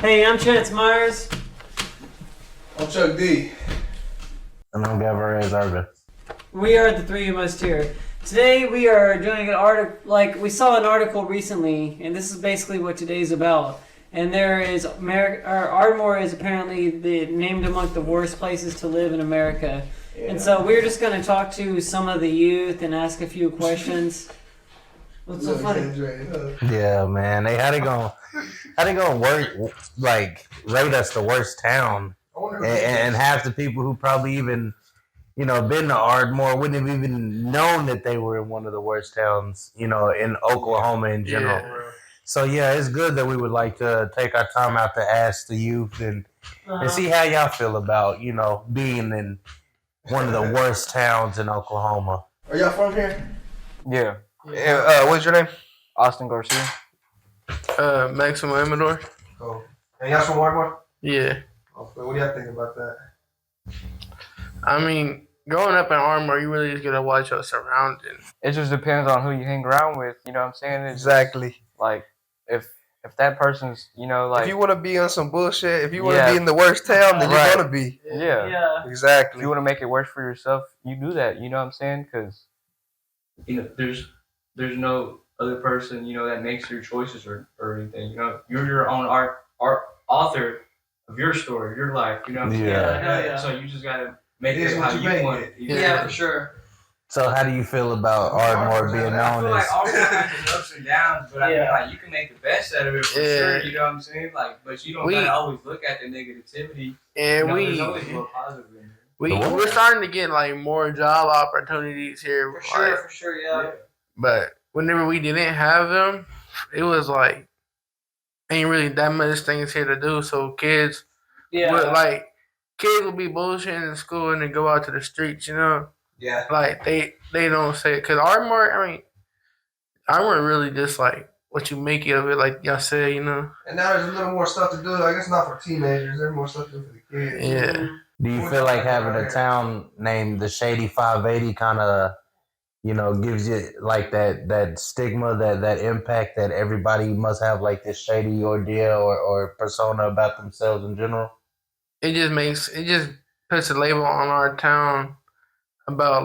Hey, I'm Chance Myers. I'm Chuck D. And I'm Gavarez Urban. We are the Three You Must Hear. Today we are doing an article, we saw an article recently, and this is basically what today's about. And there is, Ardmore is apparently named among the worst places to live in America. Yeah. And so we're just going to talk to some of the youth and ask a few questions. What's so funny? Yeah, man. How they gonna work, rate us the worst town? And half the people who probably even, been to Ardmore wouldn't have even known that they were in one of the worst towns, in Oklahoma in general. Yeah. So, yeah, it's good that we would like to take our time out to ask the youth and see how y'all feel about, being in one of the worst towns in Oklahoma. Are y'all from here? Yeah. What's your name? Austin Garcia. Maximo Amador. Oh. And y'all from Ardmore? Yeah. Okay. What do y'all think about that? I mean, growing up in Ardmore, you really just gotta watch your surroundings. It just depends on who you hang around with. You know what I'm saying? It's Exactly. just, like if that person's, if you want to be on some bullshit, if you want to be in the worst town, then you're gonna be. Yeah. Exactly. If you want to make it worse for yourself, you do that. You know what I'm saying? Because there's no other person, that makes your choices or anything. You're your own art author of your story, your life. You know what I'm saying? Yeah. So you just gotta make it how you want it. Yeah, for sure. So how do you feel about Ardmore being known as? I feel like Ardmore has its ups and downs, but I mean, you can make the best out of it for sure. You know what I'm saying? But you don't gotta always look at the negativity. And there's always more positive in there. We're starting to get more job opportunities here. For sure, yeah. But whenever we didn't have them, it was ain't really that much things here to do. So kids would be bullshitting in school and then go out to the streets, Yeah. They don't say it. Because Ardmore really just what you make of it, like y'all say, And now there's a little more stuff to do. I guess not for teenagers. There's more stuff to do for the kids. Yeah. Do you feel like having a town named the Shady 580 kind of, gives you that stigma, that impact that everybody must have this shady ordeal or persona about themselves in general? It just puts a label on our town about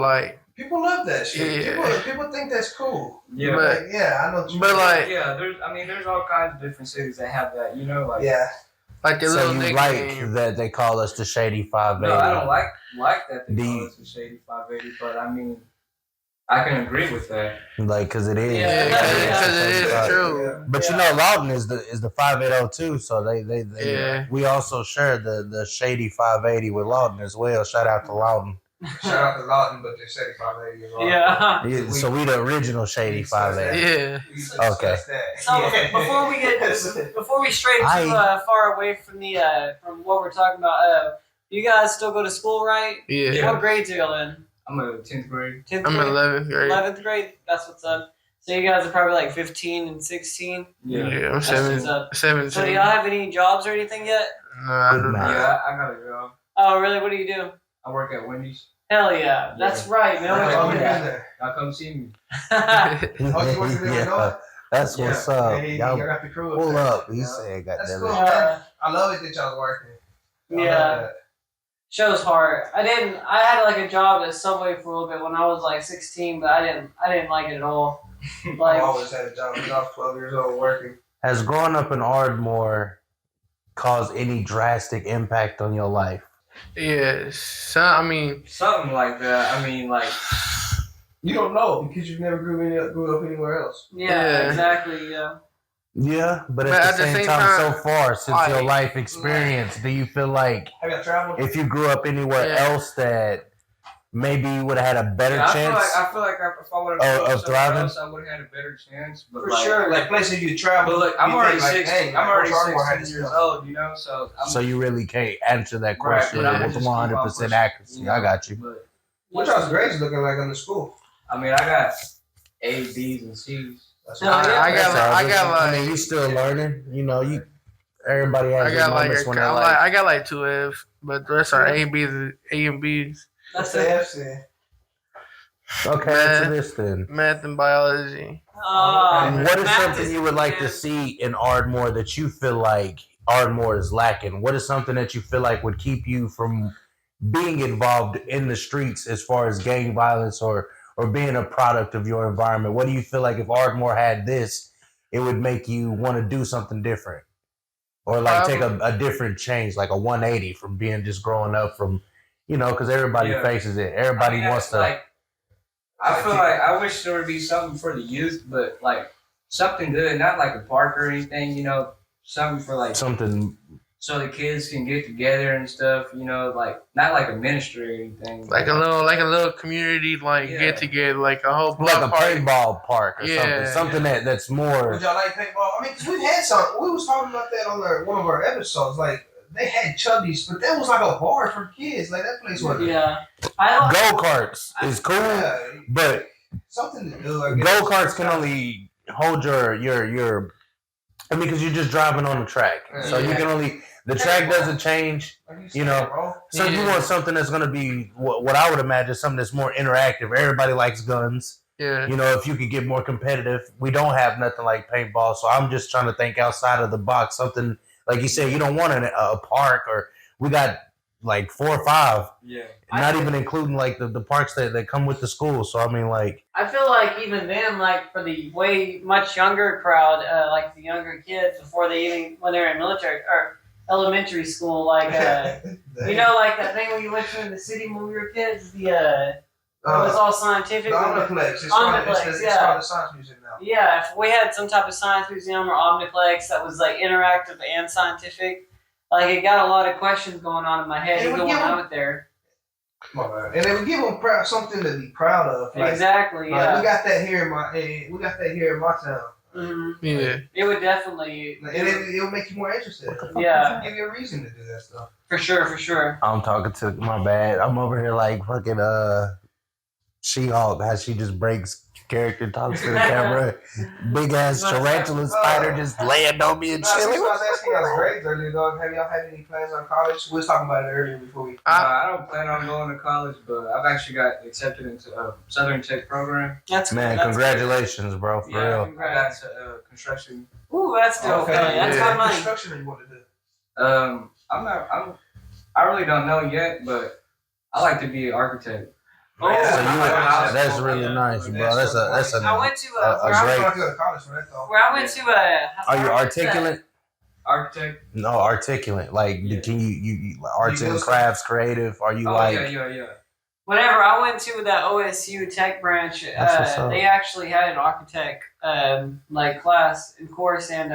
people love that shit. Yeah. People think that's cool. Yeah, I know. There's all kinds of different cities that have that. Yeah. So you that they call us the Shady 580? No, I don't like that they call us the Shady 580, but I mean, I can agree with that. Because it is. Yeah, because it is true. But Lawton is the 580 too, so they we also share the Shady 580 with Lawton as well. Shout out to Lawton. Shout out to Lawton, but the Shady 580 is Lawton. Yeah. So we the original Shady 580. Yeah. Okay. So before we stray too far away from from what we're talking about, you guys still go to school, right? Yeah. What grades are y'all in? I'm in 10th grade. 10th I'm in 11th grade. 11th grade? That's what's up. So you guys are probably 15 and 16? Yeah, I'm 17. So do y'all have any jobs or anything yet? No, I don't know. Yeah, I got a job. Oh, really? What do you do? I work at Wendy's. Hell yeah. That's right, man. Y'all come see me. Yeah, that's what's up. Hey, y'all got the crew pull there. up. He said, "Got That's that." cool, man. I love it that y'all working. Yeah. Show's hard. I had a job at Subway for a little bit when I was 16, but I didn't like it at all. I always had a job when I was 12 years old working. Has growing up in Ardmore caused any drastic impact on your life? Yes. Something like that. I mean, you don't know because you've never grew up anywhere else. Yeah, exactly. Yeah. Yeah, but at the same time, so far since your life experience, do you feel like have you traveled? If you grew up anywhere else that maybe you would have had a better chance? I feel like if I would have of thriving, else, I would have had a better chance. But for sure, places you travel. But look, I'm already 16. I'm already 16 years old. So you really can't answer that question with 100% accuracy. I got you. What y'all's grades looking like in the school? I mean, I got A, B's, and C's. I mean, you still learning. Everybody has their moments when they're I got 2 F's, but the rest are A and B's. That's it. Okay, answer this then. Math and biology. What is something you would like to see in Ardmore that you feel like Ardmore is lacking? What is something that you feel like would keep you from being involved in the streets as far as gang violence or being a product of your environment? What do you feel like if Ardmore had this, it would make you want to do something different? Or like take a different change, like a 180 from being just growing up from, because everybody faces it. Everybody wants to. Like, I feel like I wish there would be something for the youth, but like something good, not like a park or anything, something for like something so the kids can get together and stuff, like not like a ministry or anything. Like a little community, get together, like a whole block like a party. paintball park or something that's more. Would y'all like paintball? I mean, 'cause we've had some. We was talking about that on one of our episodes. Like they had Chubby's, but that was like a bar for kids. Like that place was. Yeah. Go karts is cool, but something to do. Go karts can only hold your. I mean, because you're just driving on the track, so you can only. The track doesn't change, So you want something that's going to be what I would imagine, something that's more interactive. Everybody likes guns. Yeah. If you could get more competitive. We don't have nothing like paintball, so I'm just trying to think outside of the box. Something like you said, you don't want a park, or we got like 4 or 5. Yeah. Not even including like the parks that come with the school. So I mean, like I feel like even then, like for the way much younger crowd, like the younger kids before when they're in military or elementary school, like like that thing when you went to in the city when we were kids, it was all scientific. The Omniplex. It's yeah. called the Science Museum now. Yeah, if we had some type of science museum or Omniplex that was like interactive and scientific, like it got a lot of questions going on in my head even when I went there. And they would give them something to be proud of. Like, exactly. Yeah. We got that here in my town. Mm-hmm. Yeah. It would definitely. And it'll make you more interested. Yeah. Give you a reason to do that stuff. For sure. I'm talking to my bad. I'm over here like fucking She-Hulk, how she just breaks character, talks to the camera. Big ass tarantula spider just laying on me and chilling. I was asking y'all's grades earlier, dog. Have y'all had any plans on college? We was talking about it earlier before we. I don't plan on going to college, but I've actually got accepted into a Southern Tech program. Congratulations, bro. For real. Congrats. I got construction. Ooh, that's dope. Okay. That's my money. Construction you want to do? I really don't know yet, but I like to be an architect. Oh, that's really nice, bro. That's a. I went to where I went to Are you articulate? Architect? No, articulate. Like, can you arts and crafts, creative? Are you Yeah. Whenever I went to that OSU Tech branch, they actually had an architect class and course, and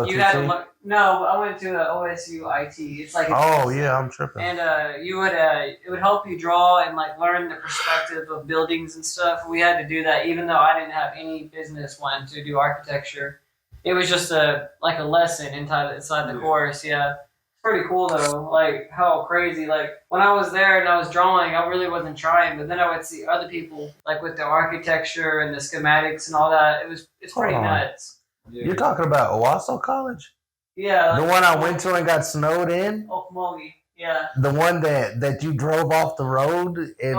you had to look. No, I went to OSU IT. It's like I'm tripping. And you would it would help you draw and learn the perspective of buildings and stuff. We had to do that, even though I didn't have any business wanting to do architecture. It was just a lesson inside the course. Yeah. Pretty cool though, how crazy. When I was there and I was drawing, I really wasn't trying, but then I would see other people with the architecture and the schematics and all that. It's pretty nuts. Yeah. You're talking about Owasso College? Yeah. The one I went to and got snowed in? Okmulgee, yeah. The one that you drove off the road and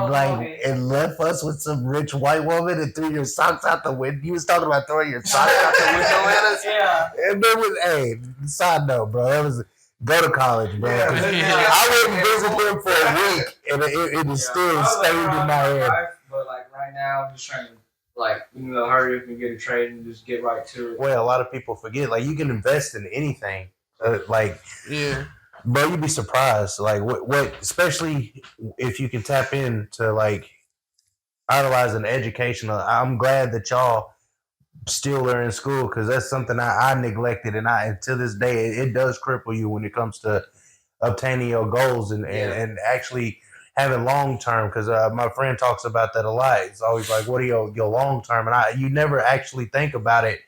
and left us with some rich white woman and threw your socks out the window. You was talking about throwing your socks out the window at us? Yeah. And there was, side note, bro, that was. Go to college, bro. Yeah. I went and visited him for a week, and it is still stayed in my head. But right now, I'm just trying to hurry up and get a trade and just get right to it. Well, a lot of people forget, you can invest in anything, yeah. Bro, you'd be surprised, what, especially if you can tap into idolizing education. I'm glad that y'all still are in school, because that's something I neglected, and to this day it does cripple you when it comes to obtaining your goals and actually having long term, because my friend talks about that a lot. It's always what are your long term, and you never actually think about it,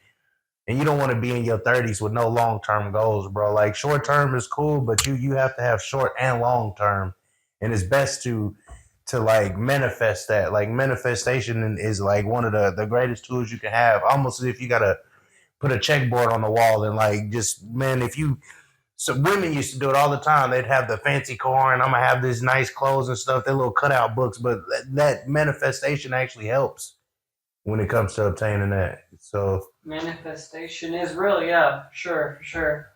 and you don't want to be in your 30s with no long term goals, bro. Short term is cool, but you have to have short and long term, and it's best to manifest that. Manifestation is one of the greatest tools you can have. Almost as if you gotta put a checkboard on the wall and so women used to do it all the time. They'd have the fancy car and I'm gonna have these nice clothes and stuff, their little cutout books, but that manifestation actually helps when it comes to obtaining that. So manifestation is real, yeah, for sure.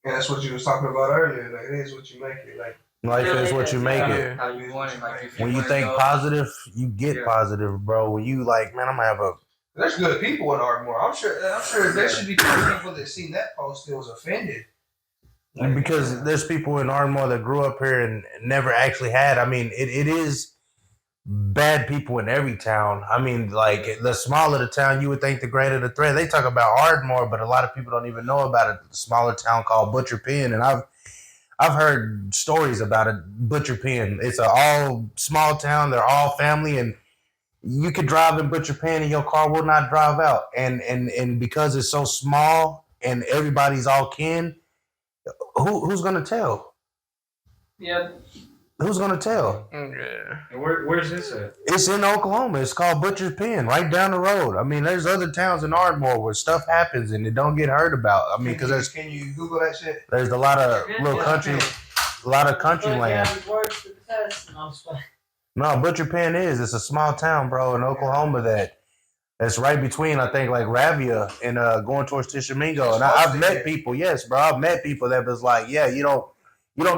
And that's what you was talking about earlier. Like, it is what you make it. Like, Life is what you make it. How you want it. Like, if When you wanna think go- positive, you get Yeah. positive, bro. When you like, man, I'm gonna have a there's good people in Ardmore. I'm sure there should be people that seen that post that was offended. because there's people in Ardmore that grew up here and never actually had. I mean, it is bad people in every town. I mean, like the smaller the town, you would think the greater the threat. They talk about Ardmore, but a lot of people don't even know about it. The smaller town called Butcher Pen, and I've heard stories about it. Butcher Pen. It's a all small town. They're all family, and you could drive in Butcher Pen, and your car will not drive out. And because it's so small and everybody's all kin, who's gonna tell? Yeah. Who's gonna tell? Yeah. And where's this at? It's in Oklahoma. It's called Butcher's Pen, right down the road. I mean, there's other towns in Ardmore where stuff happens and it don't get heard about. I mean, because can you Google that shit? there's a lot of little country, a lot of country But, land. yeah, words to the test. No, I'm just playing. No, Butcher Pen it's a small town, bro, in Oklahoma that's right between, I think, like Ravia and going towards Tishomingo. And I've met people, yes, bro. I've met people that was like, yeah, you don't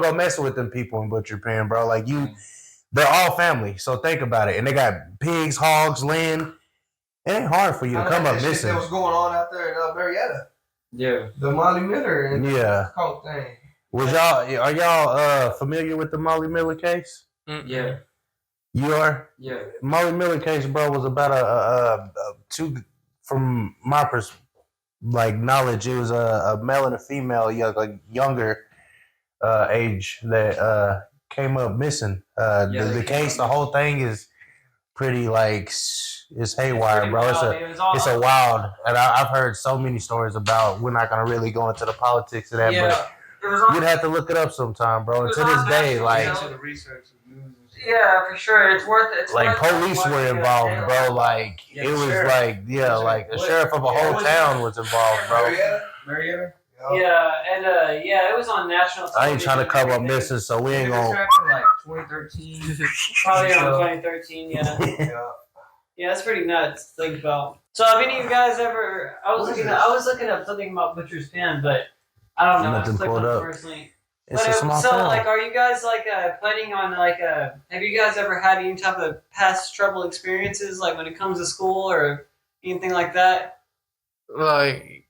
go messing with them people in Butcher Pen, bro. Like they're all family. So think about it. And they got pigs, hogs, land. It ain't hard for you to come up missing. That was going on out there in Marietta. Yeah. The Molly Miller and Yeah. Coke thing. Are y'all familiar with the Molly Miller case? Yeah. You are? Yeah. Molly Miller case, bro, was about a two, from my knowledge, it was a male and a female, younger age that came up missing. The case, the whole thing is pretty it's haywire, bro. It's a wild, and I've heard so many stories about. We're not gonna really go into the politics of that, but you'd have to look it up sometime, bro. And to this day, Into the research of news and shit. Yeah, for sure. It's worth it. It's like worth police watching were it. involved, bro. Like Yeah, it was sheriff. like the sheriff of a whole town was involved, bro. Marietta? Yeah, and it was on national television. I ain't trying to come up missing, so we ain't This gonna. happened like 2013. Probably around So- 2013. Yeah, Yeah. yeah, that's pretty nuts to think about. So, have any of you guys ever? I was looking up something about Butcher's Pen, but I don't know. I Nothing just clicked pulled on it up. personally. It's But, a small so, town. like, are you guys planning on have you guys ever had any type of past trouble experiences, like when it comes to school or anything like that? Like,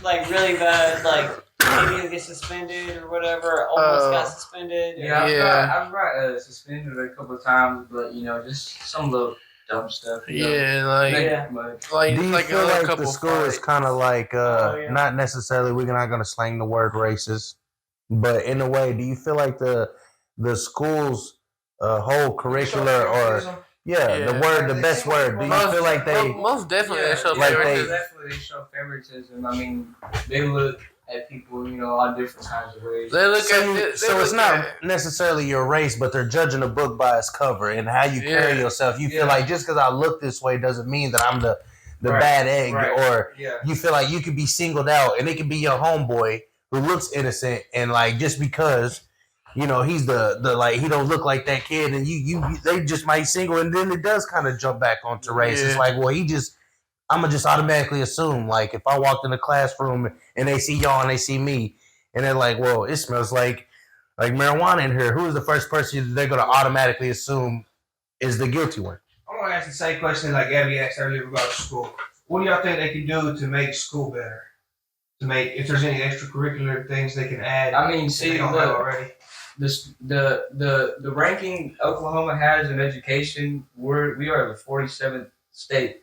Like really bad, like maybe you get suspended or whatever, almost got suspended. or- Yeah. I've got suspended a couple of times, but just some little dumb stuff. yeah, like, Yeah. But like, Do you like feel a like the couple school is fights. kind of like yeah. not necessarily? We're not gonna slang the word racist, but in a way, do you feel like the school's whole curricular or the Yeah. best word? Do you feel like they? Most definitely they show like favoritism. definitely they show favoritism. I mean, they look at people, all different kinds of ways. They look So, at it. so it's not necessarily your race, but they're judging a book by its cover and how you carry Yeah. yourself. You feel Yeah. like just because I look this way doesn't mean that I'm the Right. bad egg, Right. or Yeah. you feel like you could be singled out, and it could be your homeboy who looks innocent, and like just because he's the like he don't look like that kid, and they just might single, and then it does kind of jump back onto race. It's Yeah. like, well, I'm gonna just automatically assume, like, if I walked in the classroom and they see y'all and they see me, and they're like, well, it smells like marijuana in here. Who is the first person they're gonna automatically assume is the guilty one? I'm gonna ask the same question like Gabby asked earlier about school. What do y'all think they can do to make school better? To make, if there's any extracurricular things they can add. I mean, that see, they don't have look, already. the ranking Oklahoma has in education, we are the 47th state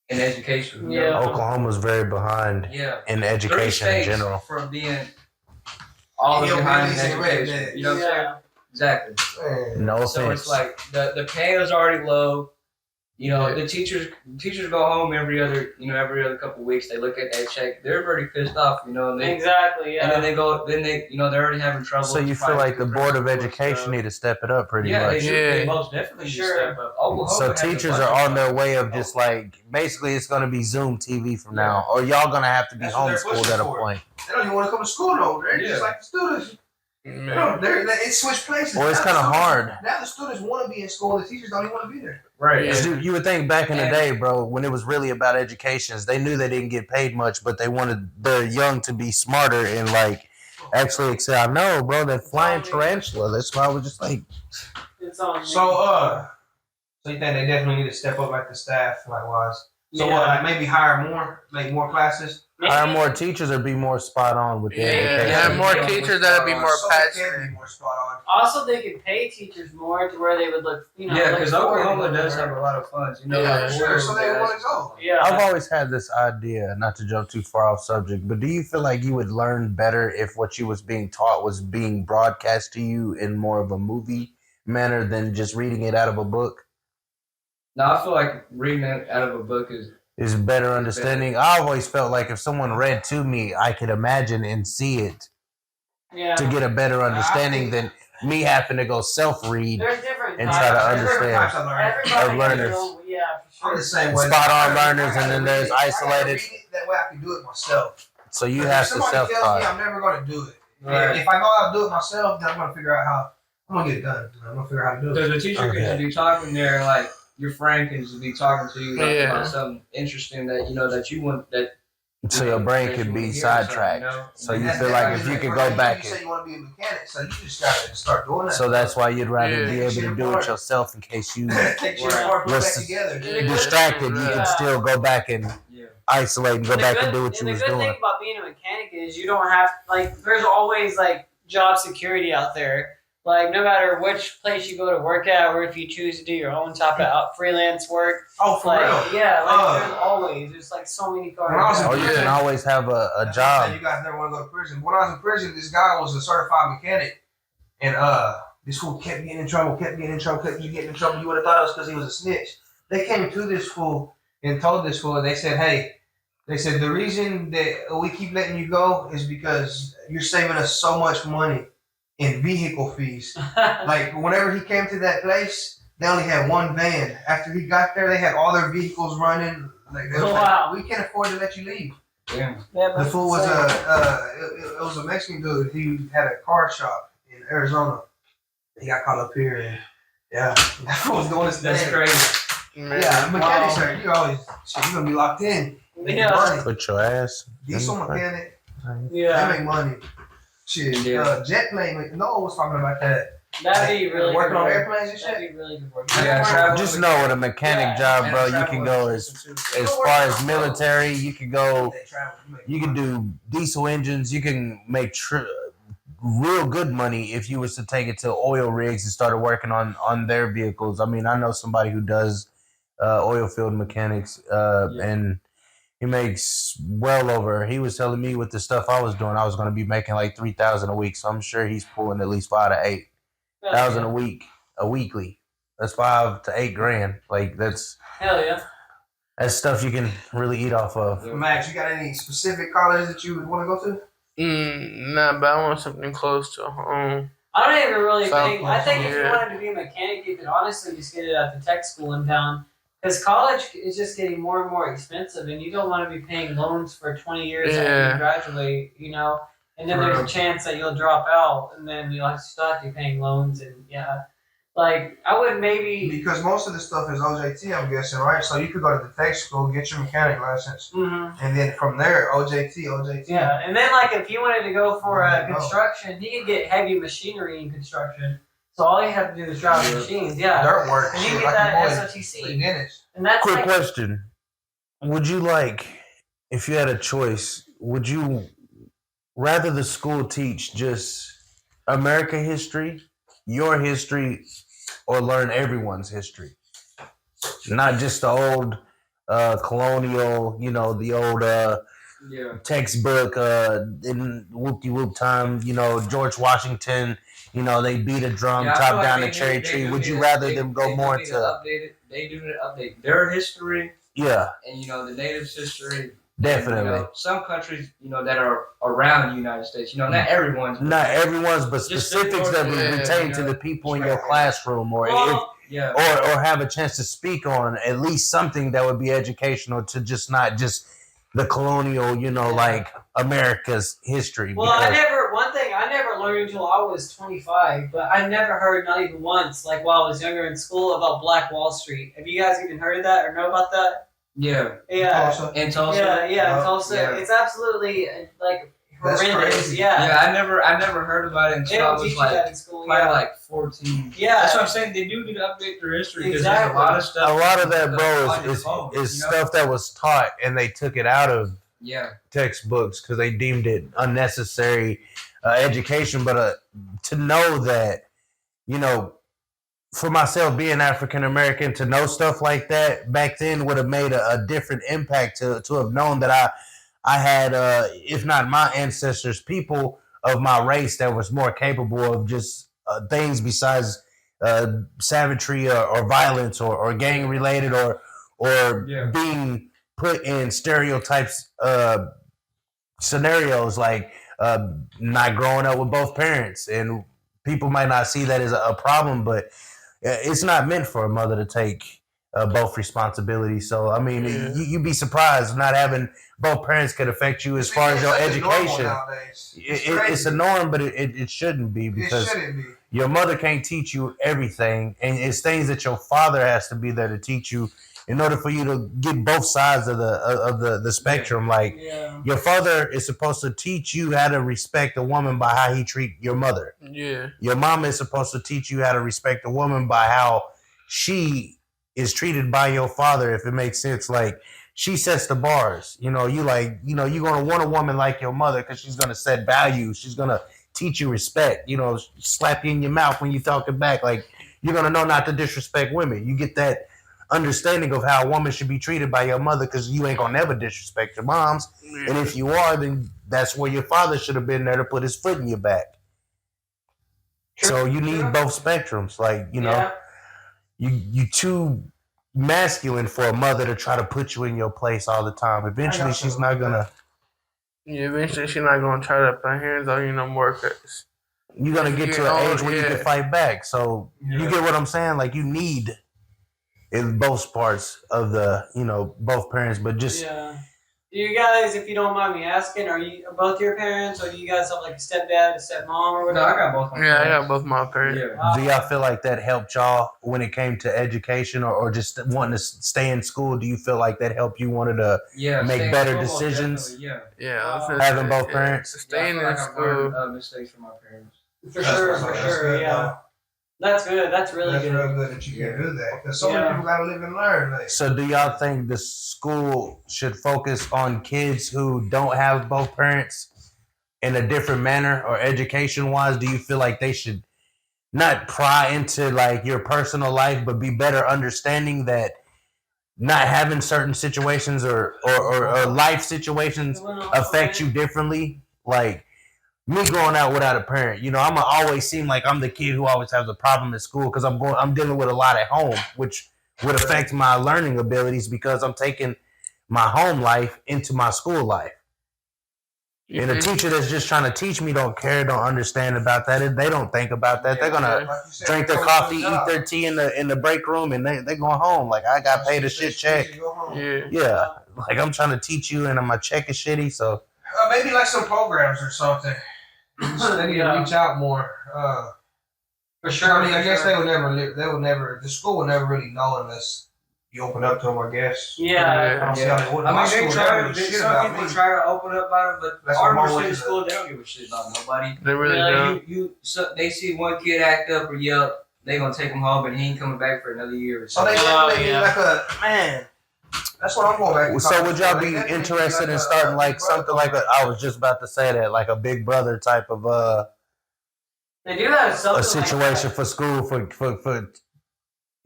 in education. Yeah. Oklahoma's very behind Yeah. in 3 education in states general. from being all Yeah, behind in really, it's education. red, You know what I'm saying? Exactly. Man. No So offense. it's like the pay is already low. The teachers go home every other couple of weeks. They look at that check. They're already pissed off, and they Exactly. Yeah. and then they they're already having trouble. So you feel finding like the Board of principals, Education need to step it up pretty Yeah, they much. should. Yeah. They most definitely should Sure. step up. Oklahoma So has a teachers bunch are of on their way of just like, basically it's going to be Zoom TV from now, or y'all going to have to be That's what they're homeschooled pushing at a for. point. They don't even want to come to school no more. They're Yeah. just like the students. Man. It switched places. Well, it's Now the kinda students- hard. Now the students want to be in school. The teachers don't even want to be there. Right. Yeah. You would think back in the And- day, bro, when it was really about education, they knew they didn't get paid much, but they wanted their young to be smarter and like actually excel. I know, bro, that flying on me. tarantula. That's why I was just like, It's on me. So you think they definitely need to step up like the staff, like wise? So Yeah. what? Like maybe hire more, make more classes. hire Maybe- more teachers or be more spot on with the Yeah, education. have more teachers that'll be more So they can passionate. be more spot on. Also, they could pay teachers more to where they would look, Yeah, look because forward Oklahoma to does more. have a lot of funds. You know, Yeah, like Sure, so they guys. want to go. Yeah. I've always had this idea, not to jump too far off subject, but do you feel like you would learn better if what you was being taught was being broadcast to you in more of a movie manner than just reading it out of a book? No, I feel like reading it out of a book Is better understanding. I've always felt like if someone read to me, I could imagine and see it Yeah. to get a better understanding than me having to go self-read. There's different And types. try to There's different understand. types of learning. Everybody Of has learners. their own, yeah, for I'm sure. the same way. Spot on I gotta learners, and then read there's it. I gotta isolated. read it, that way I can do it myself. So you If have to somebody tells me self-taught. I'm never going to do it. Right. If I go out and do it myself, then I'm going to figure out how I'm going to get it done. I'm going to figure out how to do it. Because the teacher Okay. can just be talking there, like your friend can just be talking to you like, Yeah. about something interesting that that you want that. So your brain that could you be wanna hear or something, sidetracked. So And you that's feel like if definitely you could different. go back You say and you want to be a mechanic, so you just got to start doing that. so that's why you'd rather Yeah. be able to do it yourself in case you Take your part, put it back Listen. together. Yeah. distracted. You Yeah. can still go back and Yeah. isolate and go And back the and good- do what you was the good doing. thing about being a mechanic is you don't have there's always job security out there. Like no matter which place you go to work at, or if you choose to do your own type of freelance work, Oh, for real? there's so many cars. When I was in Or you can always have a That's what I'm job. saying, you guys never want to go to prison. When I was in prison, this guy was a certified mechanic, and this fool kept getting in trouble, kept getting in trouble. You would have thought it was because he was a snitch. They came to this fool and told this fool, they said, hey, the reason that we keep letting you go is because you're saving us so much money in vehicle fees. Like, whenever he came to that place, they only had one van. After he got there, they had all their vehicles running. Like, they was Wow. like, we can't afford to let you leave. Damn. The fool was it was a Mexican dude. He had a car shop in Arizona. He got caught up here, and yeah, that fool was doing his That's thing. crazy. Yeah, mechanics are you always you're gonna be locked in. Making Yeah. money. Put your ass. Diesel mechanic, they Yeah, make money. Shit, Yeah. jet plane. Noah was talking about that. that'd be really working good on work. airplanes and That'd shit. be really good work. Yeah, travel. Just know with a mechanic Yeah. job, And bro, you travel can go assistant, too. as far as military. You can go. They travel, make You can money. do diesel engines. You can make real good money if you was to take it to oil rigs and started working on their vehicles. I mean, I know somebody who does oil field mechanics, and he makes well over. He was telling me with the stuff I was doing, I was going to be making like $3,000 a week. So I'm sure he's pulling at least $5,000 to $8,000 a week, a weekly. That's $5,000 to $8,000. Like that's Hell yeah. stuff you can really eat off of. Max, you got any specific college that you would want to go to? Nah, but I want something close to home. I don't even really South think. I think if you yeah. wanted to be a mechanic, you could honestly just get it at the tech school in town. Because college is just getting more and more expensive, and you don't want to be paying loans for 20 years after Yeah. you graduate, And then True. there's a chance that you'll drop out, and then you'll still have to be paying loans, and I would maybe. Because most of the stuff is OJT, I'm guessing, right? So you could go to the tech school, get your mechanic license, Mhm. and then from there, OJT. Yeah, and then if he wanted to go for There you go. construction, he could get heavy machinery in construction. So all you have to do is drive Yeah. machines. Yeah, Dirt work, and you shit, get like that your boy, Lee SOTC, Dennis. and that's Quick like, question. Would you if you had a choice, would you rather the school teach just American history, your history, or learn everyone's history? Not just the old colonial, the old Yeah. textbook in whoop-de-whoop time, George Washington, they beat a drum, Yeah, I feel top like down they the cherry do tree. Would need you to- rather they- them go they more do need to, update it. They do need to update their history yeah, and the natives' history. definitely. And, some countries, that are around the United States. Not everyone's. Not everyone's, but Just specifics that we yeah, retain yeah. to the people in your classroom, or Yeah. or have a chance to speak on at least something that would be educational to just not just the colonial, like America's history. Well, I never learned until I was 25, but I never heard, not even once, while I was younger in school, about Black Wall Street. Have you guys even heard of that or know about that? Yeah. Yeah. Tulsa. And Tulsa. Yeah, Yeah, Tulsa. yeah. It's absolutely That's horrendous. crazy. Yeah. I never heard about it They until I don't was teach you that like in school. probably Yeah. like 14. Yeah. That's what I'm saying. They do need to update their history because there's Exactly. a lot of stuff. A lot of that, bro, on your is phone, you know? stuff that was taught and they took it out of Yeah. textbooks because they deemed it unnecessary education. But to know that, you know, for myself being African American, to know stuff like that back then would have made a different impact. To have known that I had, if not my ancestors, people of my race that was more capable of just things besides savagery or violence or gang related or Yeah. being put in stereotypes scenarios like not growing up with both parents. And people might not see that as a problem, but it's not meant for a mother to take both responsibilities. So I mean, Yeah. you'd be surprised not having both parents could affect you as far as your It's normal education. nowadays. It's a norm, but it shouldn't be, It because shouldn't be. your mother can't teach you everything, and it's things that your father has to be there to teach you in order for you to get both sides of the spectrum. Like Yeah. your father is supposed to teach you how to respect a woman by how he treat your mother. Yeah. Your mom is supposed to teach you how to respect a woman by how she is treated by your father, if it makes sense. Like she sets the bars. You know, you're gonna want a woman like your mother because she's gonna set values. She's gonna teach you respect. You know, slap you in your mouth when you talking back. Like you're gonna know not to disrespect women. You get that understanding of how a woman should be treated by your mother, because you ain't gonna never disrespect your moms. And if you are, then that's where your father should have been there to put his foot in your back. So you need both spectrums. Like, you know, Yeah. you too masculine for a mother to try to put you in your place all the time. Eventually, she's not gonna. Yeah, eventually she's not gonna try to put hands on you no more, cause You're gonna get to an age where you can Yeah. fight back. So you Yeah. get what I'm saying? Like you need in both parts of the, you know, both parents, but just Yeah. Do you guys, if you don't mind me asking, are you both your parents, or do you guys have like a stepdad, a stepmom, or No, whatever? I got both. yeah, I got both my parents. Yeah. do y'all feel like that helped y'all when it came to education, or just wanting to stay in school? Do you feel like that helped you wanted to Yeah. make staying better in school, decisions? definitely, Yeah. Yeah, I was gonna Having say, both yeah, parents? staying I feel in like I've learned school. mistakes from my parents. For sure, yeah. That's good. That's really That's good. real good that you can do that, because so many Yeah. people gotta live and learn. Like, So do y'all think the school should focus on kids who don't have both parents in a different manner, or education wise? Do you feel like they should not pry into like your personal life, but be better understanding that not having certain situations or life situations affect you differently? Like me growing out without a parent, you know, I'm gonna always seem like I'm the kid who always has a problem at school because I'm dealing with a lot at home, which would affect my learning abilities because I'm taking my home life into my school life. And a teacher that's just trying to teach me don't understand about that. They don't think about that. They're gonna like you said, drink their go to coffee, the eat job. their tea in the break room, and they going home. Like I got paid a shit check. Go home. Yeah. Yeah, like I'm trying to teach you, and my check is shitty. So Maybe like some programs or something. They need to reach out more. For sure. I mean, I guess they would never. The school would never really know unless you open up to them. I guess. Yeah. I don't see Yeah. how they would. I My mean, school they never try. really shit Some about people me. try to open up about it, but That's what Ardmore my City wish is. School, they don't give a shit about nobody. They really Yeah, don't. they see one kid act up or yell, they gonna take him home, and he ain't coming back for another year. Or So they Oh, definitely yeah. like a man. That's what I'm going back to. So would y'all be They definitely interested in a starting like big brother something like program. I was just about to say that, like a Big Brother type of They do have something a situation for school for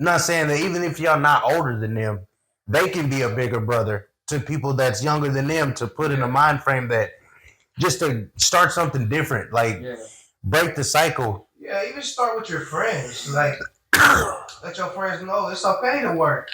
not saying that even if y'all not older than them, they can be a bigger brother to people that's younger than them, to put in a mind frame that just to start something different, like Yeah. break the cycle. Yeah, even start with your friends. Like, let your friends know it's okay to work.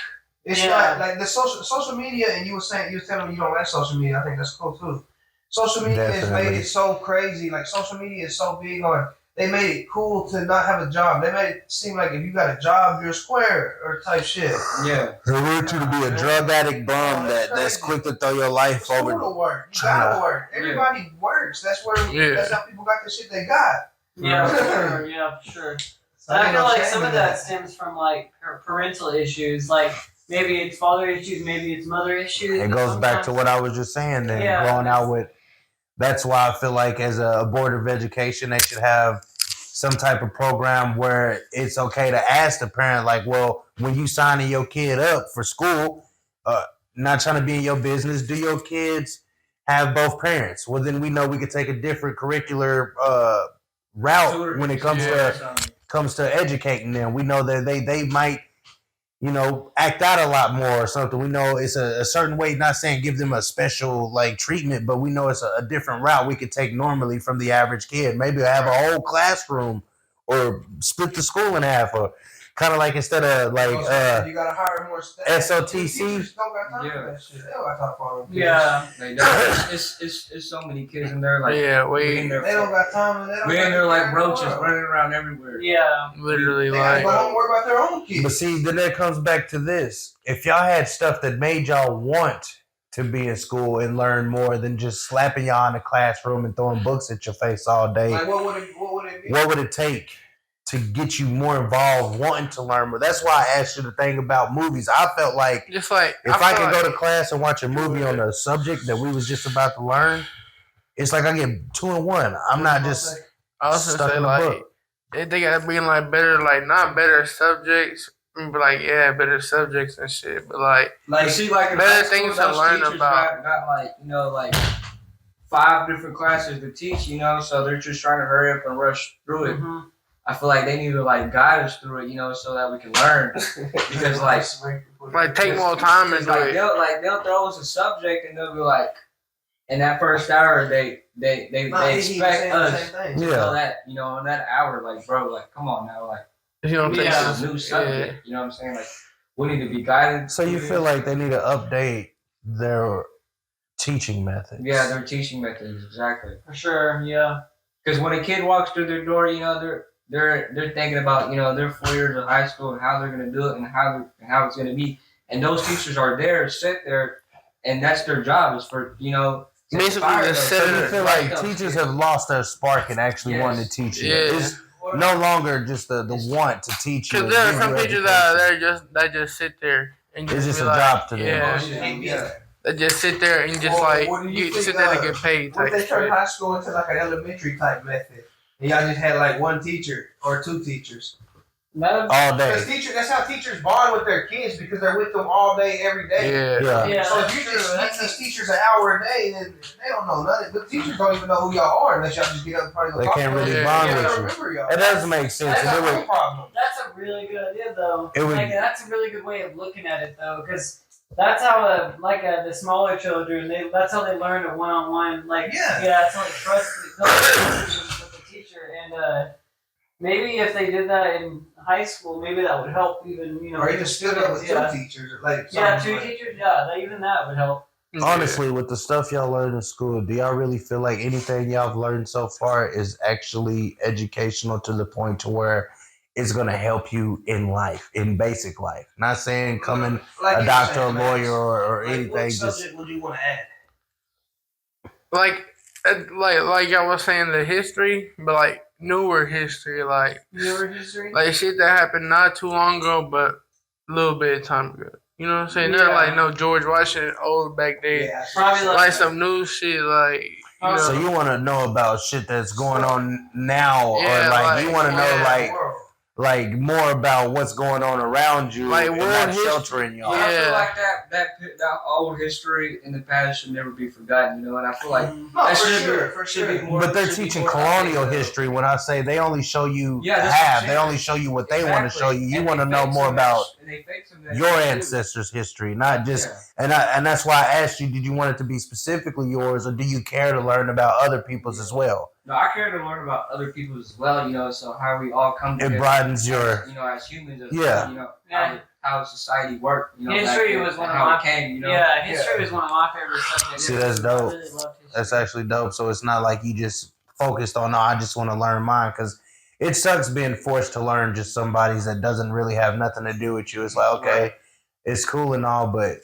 It's Yeah. not like the social media. And you were telling me you don't like social media. I think that's cool too. Social media has made Definitely. it so crazy. Like, social media is so big on. They made it cool to not have a job. They made it seem like if you got a job, you're square or type shit. Yeah. They want you to be a drug addict bum that's quick to throw your life School over. to work. You China. gotta work. Everybody works. That's where. Yeah. That's how people got the shit they got. Yeah, for sure. Yeah, for sure. So And I ain't feel no like shame some in of that stems from like parental issues. Like maybe it's father issues, maybe it's mother issues. It goes back to what I was just saying. Then Yeah. growing out with That's why I feel like as a board of education, they should have some type of program where it's okay to ask the parent, like, well, when you signing your kid up for school, not trying to be in your business, do your kids have both parents? Well, then we know we could take a different curricular route when it comes to educating them. We know that they might, act out a lot more or something. We know it's a certain way, not saying give them a special like treatment, but we know it's a different route we could take normally from the average kid. Maybe have a whole classroom or split the school in half, or kind of like instead of like you gotta hire more staff. SOTC. Teachers don't got time for that shit. They don't got time for all them kids. Yeah. Like, it's so many kids in there. Like, Yeah, we in there, They don't got time. we in there like roaches running around everywhere. Yeah. literally They gotta like go home and worry about their own kids. But see, then that comes back to this. If y'all had stuff that made y'all want to be in school and learn more than just slapping y'all in the classroom and throwing books at your face all day, Like, what would it be? what would it take to get you more involved, wanting to learn more? That's why I asked you the thing about movies. I felt like just like if I could feel go to class and watch a movie on the subject that we was just about to learn, it's like I get 2 in 1. I'm not just I also stuck say in the like book. they gotta be in like better, like not better subjects, but like better subjects and shit. But like Like, see, like in better high school, things to those learn teachers about. got like, like 5 different classes to teach, so they're just trying to hurry up and rush through it. Mhm. I feel like they need to like guide us through it, so that we can learn. Because Like take more time and Because, do like, it. they'll throw us a subject and they'll be like, in that first hour they expect us to Yeah. know that, in that hour, like, bro, like, come on now, like, You know what I'm Yeah. saying? this is a new subject. You know what I'm saying? Like, we need to be guided. So you feel like they need to update their teaching methods? Yeah, their teaching methods, exactly. For sure. Yeah. Because when a kid walks through their door, they're thinking about their 4 years of high school and how they're gonna do it and how it's gonna be. And those teachers are there, sit there, and that's their job is for to Basically, inspire just them. sit So you in feel Right like those teachers kids. have lost their spark and actually Yes. wanting to teach you. Yeah. It's no longer just the want to teach you. Because there are give some you teachers education. that just sit there and It's just be a like, job to them. Yeah, they just sit there and just Well, what do you think, sit there to get paid. What if Type they turn shit. high school into like an elementary type method? And y'all just had like one teacher or 2 teachers. That, All Because day. that's how teachers bond with their kids because they're with them all day, every day. Yeah. yeah. So if you just teach these teachers an hour a day, then they don't know nothing. The teachers don't even know who y'all are unless y'all just get up and probably go They talk can't to them. really Yeah, bond yeah. They with don't you. remember y'all. It doesn't make sense. That's It our would, problem. That's a really good idea, though. It would- Like, that's a really good way of looking at it, though, because that's how, the smaller children, that's how they learn a one-on-one. Like, Yeah. it's like trust with the teacher, and maybe if they did that in high school, maybe that would help. Even Or even stood up with 2 yeah. teachers. Like Yeah, something 2 like- teachers. Yeah, even that would help. honestly, with the stuff y'all learn in school, do y'all really feel like anything y'all have learned so far is actually educational to the point to where it's going to help you in life, in basic life? Not saying coming Like a you doctor, said, a Max. lawyer, or Like, anything. what Just subject would you want to add? like I was saying, the history, but like newer history, like Your history. shit that happened not too long ago, but a little bit of time ago. You know what I'm saying? Not Yeah. like no George Washington old back then. Yeah, Probably Like some new shit, like you know. so you want to know about shit that's going on now, Yeah, or like you like, want to know yeah. like more about what's going on around you, Like and world not history. sheltering y'all. I feel Yeah. like that old history in the past should never be forgotten, and I feel like No, that for should sure, be, for should sure. be more. But they're should be teaching more colonial updated. history. When I say they only show you Yeah, that's half, what they I'm only show you what they want to Exactly. show you. You And want to they know fake more some about of that- and they fake some of that your shit, too. ancestors' history, not just. Yeah. And that's why I asked you: did you want it to be specifically yours, or do you care to learn about other people's as well? No, I care to learn about other people as well, so how we all come together. It broadens your. as humans, as Yeah. well, how society worked. History back was then, one of how my it came. Yeah, history was one of my favorite subjects. See, that's I dope. really loved history. That's actually dope. So it's not like you just focused on, no, I just want to learn mine, because it sucks being forced to learn just somebody's that doesn't really have nothing to do with you. It's like, okay, Right. it's cool and all, but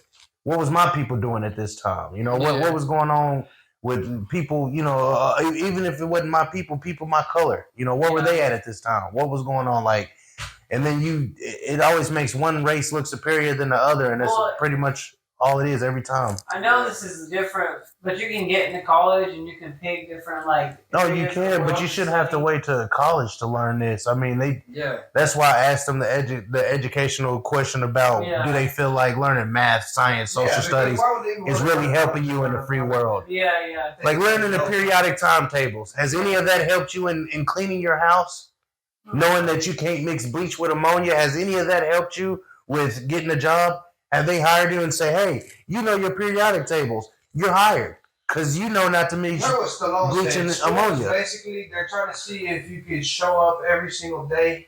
what was my people doing at this time? You know, Yeah. what was going on with people, even if it wasn't my people my color, what were they at this time? What was going on? Like, and then it always makes one race look superior than the other, and it's Well, pretty much all it is every time. I know this is different, but you can get into college and you can pick different No, you can, but you shouldn't have to wait to college to learn this. I mean, that's why I asked them the educational question about do they feel like learning math, science, social studies is really helping you in the free world. Yeah. Like learning the periodic timetables. Has any of that helped you in cleaning your house? Knowing that you can't mix bleach with ammonia, has any of that helped you with getting a job? Have they hired you and say, hey, you know your periodic tables, you're hired because you know not to mix bleach and ammonia. Basically, they're trying to see if you can show up every single day,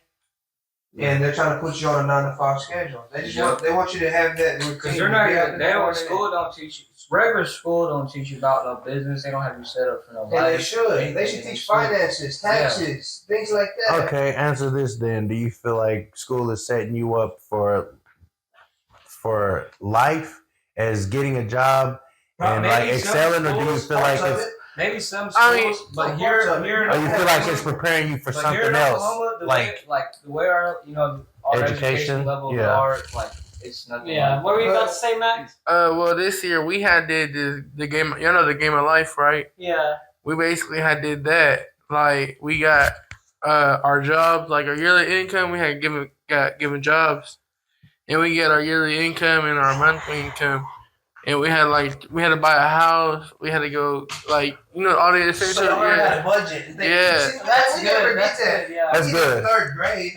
and they're trying to put you on a 9 to 5 schedule. They just want you to have that routine. Because they're not. They don't. School don't teach you. Regular school don't teach you about no business. They don't have you set up for no life. And they should. They should teach finances, taxes, things like that. Okay, answer this then. Do you feel like school is setting you up for life as getting a job and like excelling, or do you feel like it's maybe some schools, but here, or you feel like it's preparing you for something else, Oklahoma, like the way our our education levels are, like it's nothing. Yeah, what were you about to say, Max? Well, this year we had did the game. The Game of Life, right? Yeah. We basically had did that. Like we got our jobs, like our yearly income. We had given jobs, and we get our yearly income and our monthly income. And we had to buy a house. We had to go all the essentials. So had a budget. That's good. That's good. Third grade.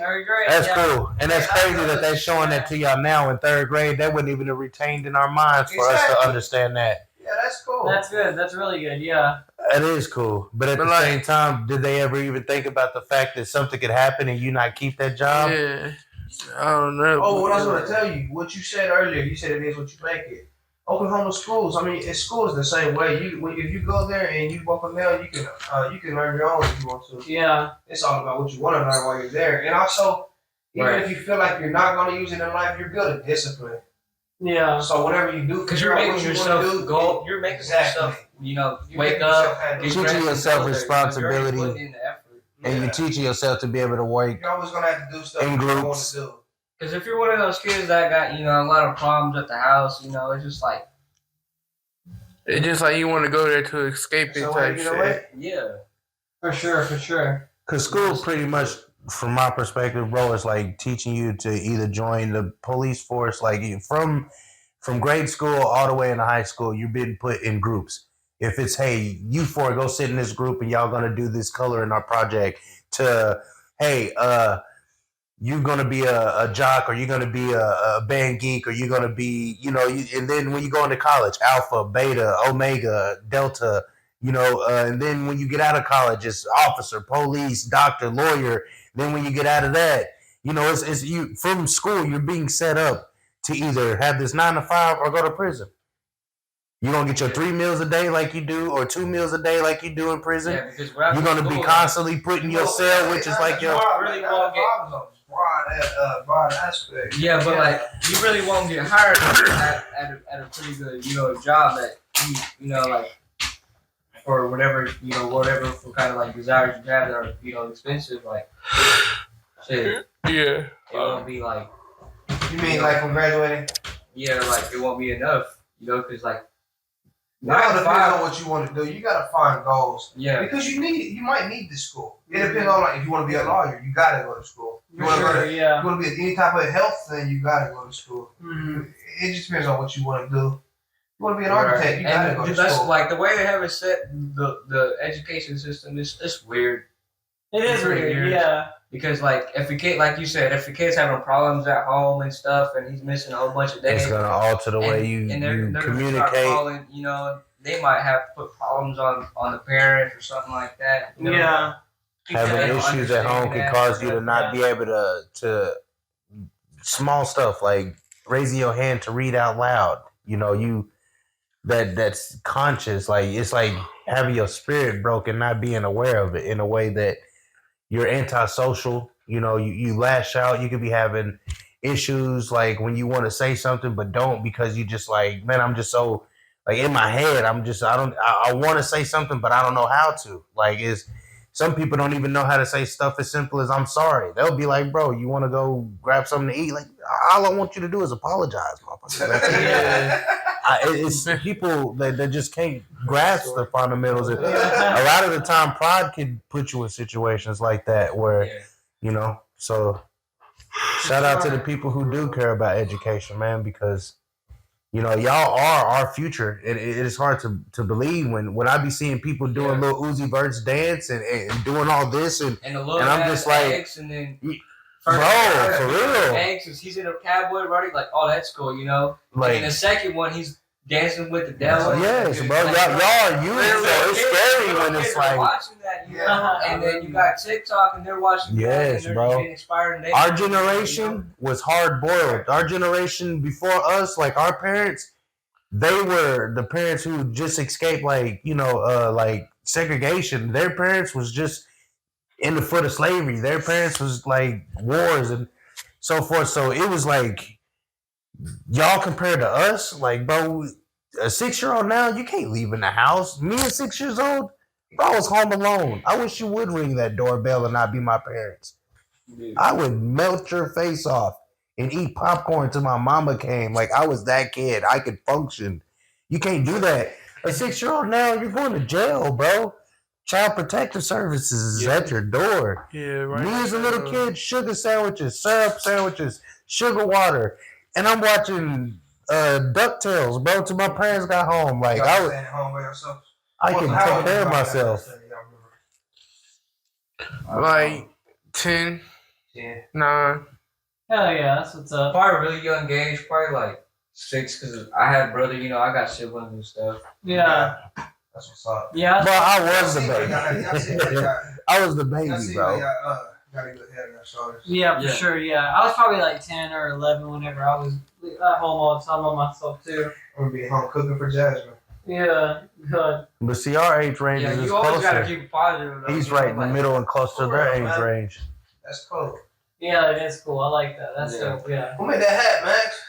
That's cool, and that's crazy that they're showing that to y'all now in third grade. That wouldn't even have retained in our minds for us to understand that. Yeah, that's cool. That's good. That's really good. Yeah. It is cool, but at the same time, did they ever even think about the fact that something could happen and you not keep that job? Yeah, I don't know. Oh, what I was going to tell you, what you said earlier, you said it is what you make it. Oklahoma schools, I mean, schools the same way. If you go there and you walk down, you can learn your own if you want to. Yeah. It's all about what you want to learn while you're there. And also, even if you feel like you're not going to use it in life, you're good at discipline. Yeah. So whatever you do, because you're making yourself go. You're making yourself, wake up, teaching yourself responsibility, and you're teaching yourself to be able to work. You're always gonna have to do stuff in you groups. want to do. Because if you're one of those kids that got a lot of problems at the house, it's just like it's just like you want to go there to escape it type shit. Yeah. For sure. Because school pretty much, from my perspective, bro, is like teaching you to either join the police force, like from grade school all the way into high school, you're being put in groups. If it's, hey, you four go sit in this group and y'all gonna do this color in our project, to, hey, you're gonna be a jock, or you're gonna be a band geek, or you're gonna be, and then when you go into college, alpha, beta, omega, delta, and then when you get out of college, it's officer, police, doctor, lawyer. Then when you get out of that, it's you from school, you're being set up to either have this 9 to 5 or go to prison. You're going to get your 3 meals a day like you do, or 2 meals a day like you do in prison. Yeah, because you're going to be constantly put in your cell, which is like your... broad aspect. Yeah, but you really won't get hired at a pretty good, job that for whatever for kind of desires you have that are, expensive, shit. Yeah. It won't be like. You mean from graduating? Yeah, it won't be enough, because now it depends on what you want to do. You gotta find goals. Yeah. Because you might need this school. It depends on if you want to be a lawyer, you gotta go to school. You want to be any type of health thing, you gotta go to school. Mm-hmm. It just depends on what you want to do. You want to be an architect, you gotta go to school. That's the way they have it set. The education system is weird. It is weird, yeah. Because if a kid, like you said, if a kid's having problems at home and stuff, and he's missing a whole bunch of days, it's gonna alter the way you communicate. Calling, they might have put problems on the parents or something like that. Yeah. Having issues at home can cause you to not be able to small stuff like raising your hand to read out loud. That's conscious. It's like having your spirit broken, not being aware of it in a way that you're antisocial. You lash out. You could be having issues when you want to say something but don't, because you just man, I'm just so in my head. I want to say something but I don't know how to. Some people don't even know how to say stuff as simple as I'm sorry. They'll be like, bro, you want to go grab something to eat? All I want you to do is apologize, motherfucker. it's people that just can't grasp the fundamentals. And a lot of the time, pride can put you in situations like that where, you know. So, shout out to the people who do care about education, man, because you know y'all are our future. It is hard to believe when I be seeing people doing little Uzi Vert's dance and doing all this and I'm just like, eggs and then bro, for real. Eggs, he's in a cowboy running like, oh, that's cool, you know. Like, and the second one, he's dancing with the devil. yes, bro. Y'all are youth, so it's scary when it's like watching that, you know. And then you got TikTok, and they're watching. Yes, that, and they're bro. Getting inspired, and our generation was hard boiled. Our generation before us, like our parents, they were the parents who just escaped, like like segregation. Their parents was just in the foot of slavery. Their parents was like wars and so forth. So it was like y'all compared to us, like bro, a 6-year-old now, you can't leave in the house. Me at 6 years old, bro, I was home alone. I wish you would ring that doorbell and not be my parents. I would melt your face off and eat popcorn till my mama came. Like I was that kid. I could function. You can't do that. A 6-year-old now, you're going to jail, bro. Child Protective Services is at your door. Yeah, right. Me as a little kid, sugar sandwiches, syrup sandwiches, sugar water. And I'm watching DuckTales, bro, till my parents got home. Like I can take care of myself. Like 10, 9. Hell yeah, that's what's up. Probably really young age, probably like 6, because I had a brother, you know, I got siblings and stuff. Yeah. That's what's up. Yeah. Bro, I was the baby. I I was the baby, bro. Got a good head on your shoulders. Yeah, for sure. Yeah, I was probably like 10 or 11 whenever I was at home all the time on myself too. I'm gonna be home cooking for Jasmine. Yeah, good. But see, our age range Yeah, is you always gotta closer. keep it positive. Though, He's you know, right in the like- middle and close to their age range. That's cool. Yeah, it is cool. I like that. That's Yeah. dope. Yeah. Who made that hat, Max?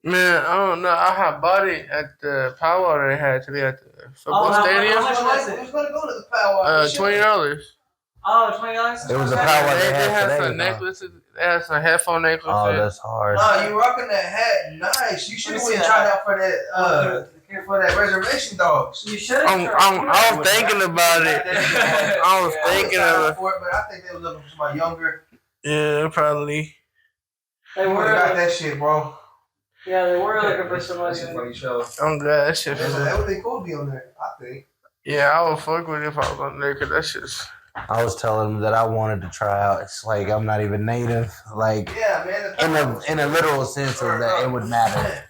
Man, I don't know. I had bought it at the powwow they had today at the football how stadium. much was it? Who's gonna go to the powwow? $20. Oh, $20. It was a Okay. powwow They they had had today, some huh? necklaces. They had some headphone necklaces. Oh, that's hard. Nah, you rocking that hat, nice. You should have Let me see tried that. out for that reservation dogs. You should I have. was thinking about it. I was thinking of it. for it, but I think they were looking for somebody younger. Yeah, probably. They Who were. got that shit, bro? Yeah, they were looking for someone. That's a funny show. I'm glad that shit. That would be cool to be on there, I think. Yeah, I would fuck with it if I was on there, cause that shit's. I was telling him that I wanted to try out. It's like I'm not even native. Like Yeah, man. in a literal sense of that it would matter.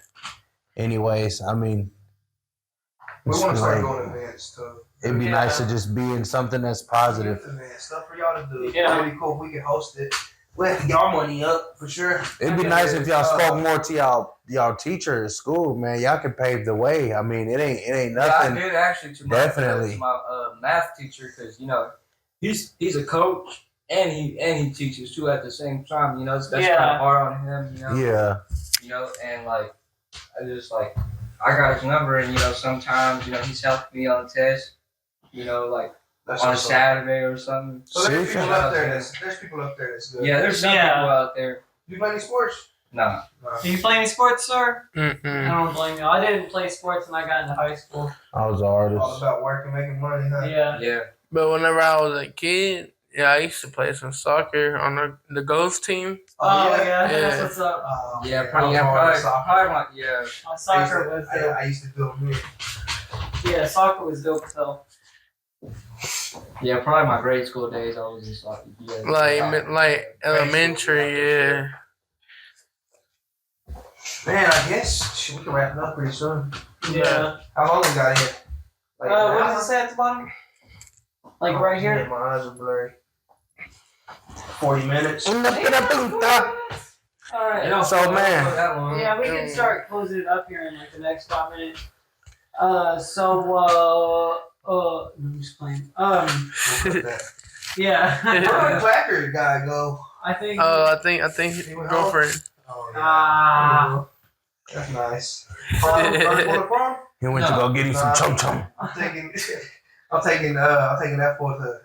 Anyways, I mean, We it's want to start like, going to events too. it'd be nice to just be in something that's positive. Stuff for y'all to do. Yeah. It'd be cool if we could host it. We have to get our money up for sure. It'd be nice if y'all spoke more to y'all teacher at school, man. Y'all could pave the way. I mean, it ain't Yeah, nothing. I did actually to my, Definitely. to my math teacher, because you know he's a coach and he teaches too at the same time. You know, that's kind Yeah. of hard on him. You know, Yeah. you know, and like I just like I got his number, and you know sometimes you know he's helped me on the test. You know, like That's on a what's up. Saturday or something. So there's Seriously? people out there that's good. Yeah, there's some Yeah. people out there. You play any sports? Nah. Do you play any sports, sir? I Mm-mm. don't blame you. I didn't play sports when I got into high school. I was an All artist. about working, making money, huh? Yeah. Yeah. But whenever I was a kid, yeah, I used to play some soccer on the Ghost team. Oh, yeah. Yeah. That's what's up. Yeah, man, probably, I was hard at soccer. probably like, yeah. Soccer was dope. I used to do it. Yeah, soccer was dope as hell. Yeah, probably my grade school days. I was just like, yeah, Like elementary, yeah. Man, I guess we can wrap it up pretty soon. Yeah. How long we got here? Like, What does it say at the bottom? Like right here? My eyes are blurry. 40 minutes. Alright. So, man. Yeah, we can start closing it up here in like the next 5 minutes. I'm just playing. Yeah. Where did the clacker guy go? I think. I think his girlfriend. Oh, Ah. That's nice. Prom? First one to prom? He went to go get him some chum chum. I'm taking that for to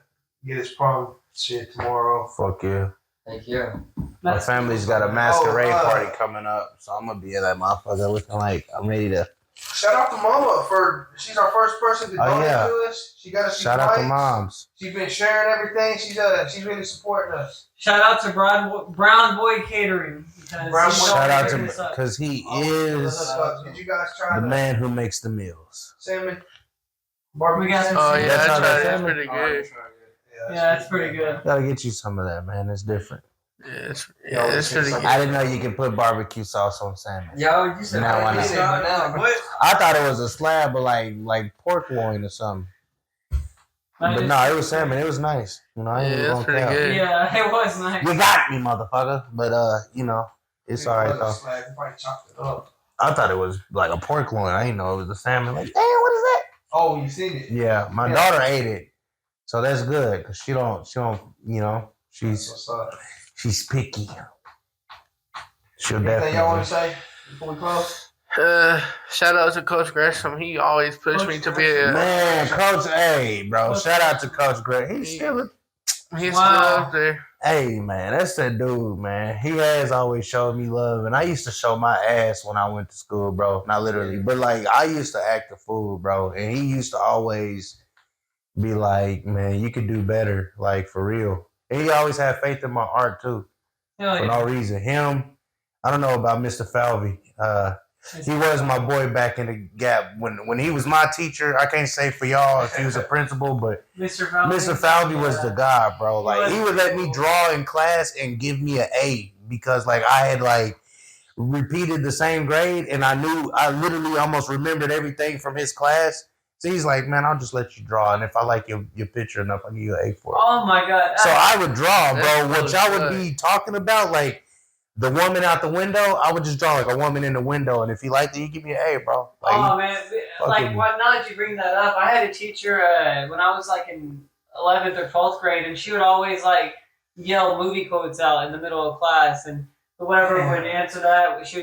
get his prom shit tomorrow. Fuck yeah. Thank you. My That's- family's got a masquerade Oh, party coming up, so I'm gonna be at that motherfucker looking like I'm ready to Shout out to Mama for she's our first person to donate to us. She got us. Shout out to moms. She's been sharing everything. She's really supporting us. Shout out to Brown Boy Catering. Shout out to because he is Did you guys try the man who makes the meals. salmon? We got some. Oh yeah, That's how that's that pretty good. Yeah, it's pretty good. Gotta get you some of that, man. It's different. Yeah, it's pretty good. I didn't know you can put barbecue sauce on salmon. Yo, you said Now I know. what? I thought it was a slab of like pork loin or something. But no, it was salmon. It was nice. You know, I ain't Yeah, even it's gonna pretty count. good. Yeah, it was nice. You got me, motherfucker. But you know, it's alright though. I thought it was like a pork loin. I didn't know it was the salmon. Like, damn, what is that? Oh, you seen it? Yeah, my daughter ate it, so that's good because she don't. You know, she's picky. She'll Anything y'all want to definitely. say before we close? Shout out to Coach Gresham. He always pushed me to be a. Man, Coach, hey, bro, shout out to Coach Greg. He's still. He's Wow. still up there. Hey, man, that's that dude, man. He has always showed me love, and I used to show my ass when I went to school, bro. Not literally, but like I used to act a fool, bro, and he used to always be like, "Man, you could do better," like for real. And he always had faith in my art too, Hell for yeah. no reason. Him, I don't know about Mr. Falvey. He was my boy back in the Gap when he was my teacher. I can't say for y'all if he was a principal, but Mr. Falvey. Mr. Falvey was the guy, bro. Like he would let me draw in class and give me an A because like I had like repeated the same grade and I literally almost remembered everything from his class. So he's like, man, I'll just let you draw, and if I like your picture enough, I'll give you an A for it. Oh my god. So I would draw, bro. That's What y'all would be talking about, like the woman out the window, I would just draw like a woman in the window, and if you liked it, you give me an A, bro. Like, Oh man, fuck like with me. now that you bring that up, I had a teacher when I was like in 11th or 12th grade, and she would always like yell movie quotes out in the middle of class, and whoever would answer that, she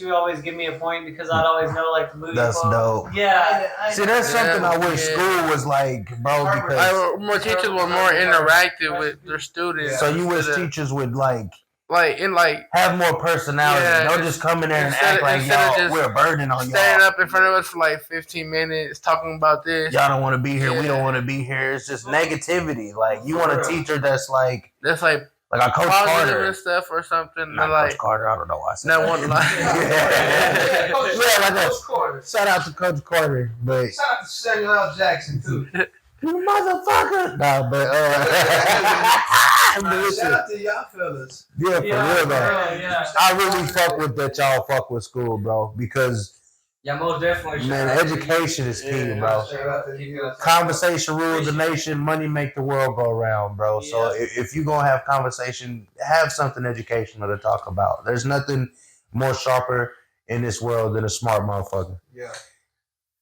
would always give me a point because I'd always know like the movie That's quote. dope. Yeah. See, that's something I wish Yeah. school was like, bro, because More teachers were more interactive with their students. so you wish instead of- teachers would like like have more personality. Yeah, Don't just come in there and instead- act like instead of y'all just we're a burden on standing y'all. up in front of us for like 15 minutes talking about this. Y'all don't want to be here. We Yeah. don't want to be here. It's just negativity. Like you want a teacher that's like That's like a Coach positive Carter. and stuff or something. Not Like Coach Carter. I don't know why I said that that. one like Yeah. Coach, Yeah, like Coach Carter. Shout out to Coach Carter, but Shout out to Samuel L. Jackson too. you motherfucker. No, but but listen, Shout out to y'all fellas. yeah, for Yeah, real though. yeah. I really fuck with that y'all fuck with school, bro, because Yeah, most definitely. man, education is key, bro. Shout out to you. Conversation rules the nation. Money make the world go round, bro. So if you're gonna have conversation, have something educational to talk about. There's nothing more sharper in this world than a smart motherfucker. Yeah.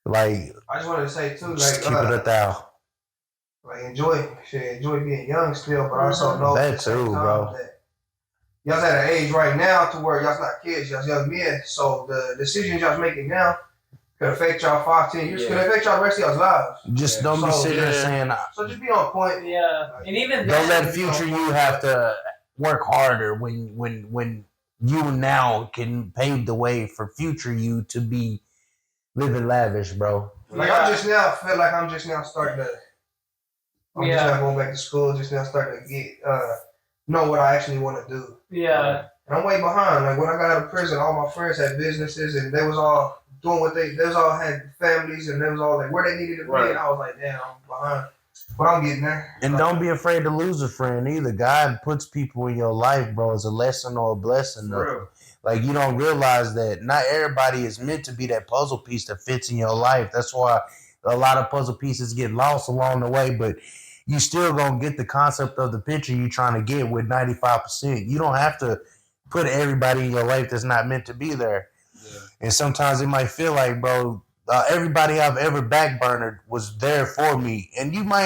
Like, I just wanted to say too, just like, keep it a thou. like enjoy being young still, but also know That at the same too, time bro. that y'all's at an age right now to where y'all's not kids, y'all's young men. So the decisions y'all's making now could affect y'all 5-10 years, could affect y'all the rest of y'all's lives. Just don't be So, sitting there yeah. saying, So just be on point. Yeah. And even don't then, let future you have to work harder when you now can pave the way for future you to be living lavish, bro. Like I just now feel like I'm just now starting to. I'm just now going back to school. Just now starting to get know what I actually want to do. yeah. And I'm way behind. Like when I got out of prison, all my friends had businesses and they was all doing what they was all had families and they was all like where they needed to be. Right. And I was like, damn, I'm behind. But I'm getting there. And don't be afraid to lose a friend either. God puts people in your life, bro, as a lesson or a blessing. For real. Like, you don't realize that not everybody is meant to be that puzzle piece that fits in your life. That's why a lot of puzzle pieces get lost along the way, but you still gonna get the concept of the picture you're trying to get with 95%. You don't have to put everybody in your life that's not meant to be there. Yeah. And sometimes it might feel like, bro, everybody I've ever backburnered was there for me. And you're gonna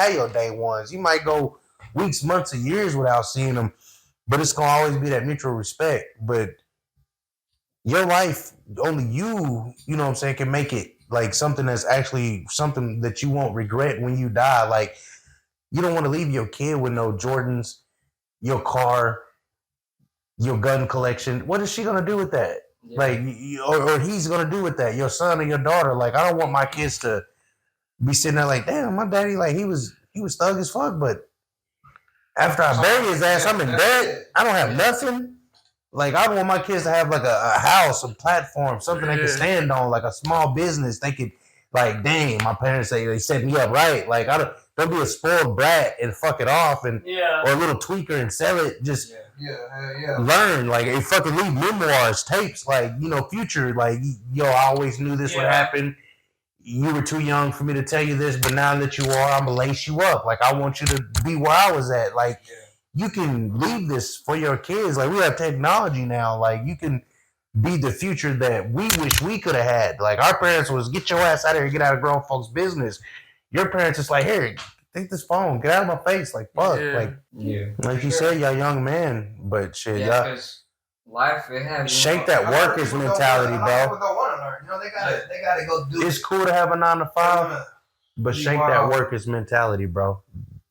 have your day ones. You might go weeks, months, or years without seeing them, but it's gonna always be that mutual respect. But your life, only you know what I'm saying, can make it like something that's actually something that you won't regret when you die. Like, you don't want to leave your kid with no Jordans, your car, your gun collection. What is she gonna do with that? Yeah. Like, or he's gonna do with that, your son or your daughter. Like, I don't want my kids to be sitting there like, damn, my daddy, like he was thug as fuck, but after I bury his ass, I'm in debt. I don't have nothing. Like, I want my kids to have like a house, a platform, something they can stand on, like a small business. They could, like, dang, my parents say they set me up right. Like, don't be a spoiled brat and fuck it off, and or a little tweaker and sell it. Just learn, like, it fucking leave memoirs, tapes, like, future, like, yo, I always knew this would happen. You were too young for me to tell you this, but now that you are, I'm gonna lace you up. Like, I want you to be where I was at. Like, you can leave this for your kids. Like, we have technology now. Like, you can be the future that we wish we could have had. Like, our parents was, get your ass out of here, get out of grown folks' business. Your parents is like, here, take this phone, get out of my face. Like, fuck. Like you said, y'all young man, but shit, y'all. Because life, it has shake that workers mentality, bro. People don't want to learn. They gotta go do. It's cool to have a 9 to 5, but shake that workers mentality, bro.